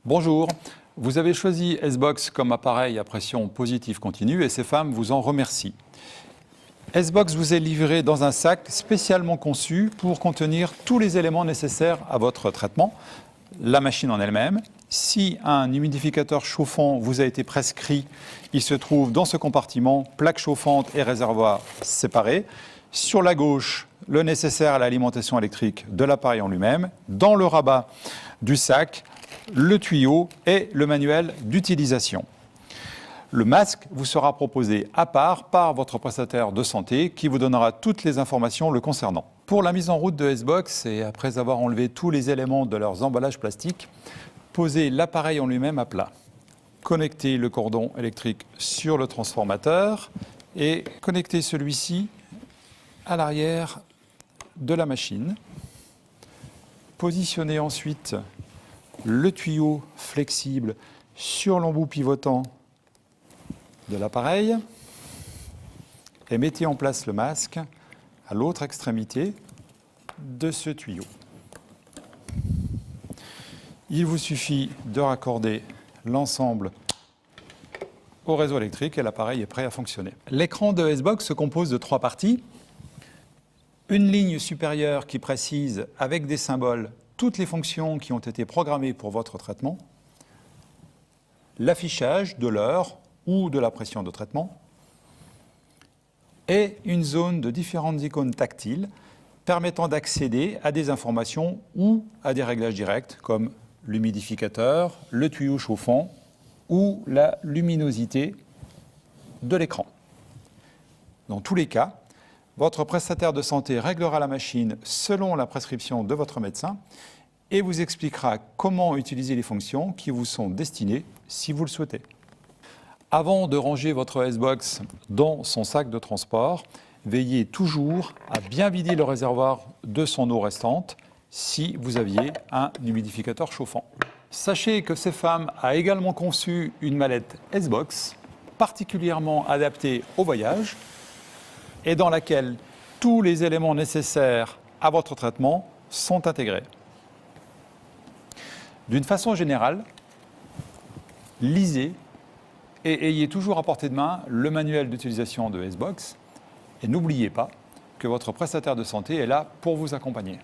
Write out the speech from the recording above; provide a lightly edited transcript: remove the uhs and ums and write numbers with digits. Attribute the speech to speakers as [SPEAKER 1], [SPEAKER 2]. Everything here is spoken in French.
[SPEAKER 1] Bonjour, vous avez choisi S-Box comme appareil à pression positive continue et ces femmes vous en remercient. S-Box vous est livré dans un sac spécialement conçu pour contenir tous les éléments nécessaires à votre traitement, la machine en elle-même. Si un humidificateur chauffant vous a été prescrit, il se trouve dans ce compartiment, plaque chauffante et réservoir séparés. Sur la gauche, le nécessaire à l'alimentation électrique de l'appareil en lui-même. Dans le rabat du sac, le tuyau et le manuel d'utilisation. Le masque vous sera proposé à part par votre prestataire de santé qui vous donnera toutes les informations le concernant. Pour la mise en route de S-Box et après avoir enlevé tous les éléments de leurs emballages plastiques, posez l'appareil en lui-même à plat. Connectez le cordon électrique sur le transformateur et connectez celui-ci à l'arrière de la machine. Positionnez ensuite le tuyau flexible sur l'embout pivotant de l'appareil et mettez en place le masque à l'autre extrémité de ce tuyau. Il vous suffit de raccorder l'ensemble au réseau électrique et l'appareil est prêt à fonctionner. L'écran de S-Box se compose de 3 parties. Une ligne supérieure qui précise avec des symboles toutes les fonctions qui ont été programmées pour votre traitement, l'affichage de l'heure ou de la pression de traitement, et une zone de différentes icônes tactiles permettant d'accéder à des informations ou à des réglages directs comme l'humidificateur, le tuyau chauffant ou la luminosité de l'écran. Dans tous les cas, votre prestataire de santé réglera la machine selon la prescription de votre médecin et vous expliquera comment utiliser les fonctions qui vous sont destinées si vous le souhaitez. Avant de ranger votre S-Box dans son sac de transport, veillez toujours à bien vider le réservoir de son eau restante si vous aviez un humidificateur chauffant. Sachez que CFAM a également conçu une mallette S-Box particulièrement adaptée au voyage et dans laquelle tous les éléments nécessaires à votre traitement sont intégrés. D'une façon générale, lisez et ayez toujours à portée de main le manuel d'utilisation de S-Box et n'oubliez pas que votre prestataire de santé est là pour vous accompagner.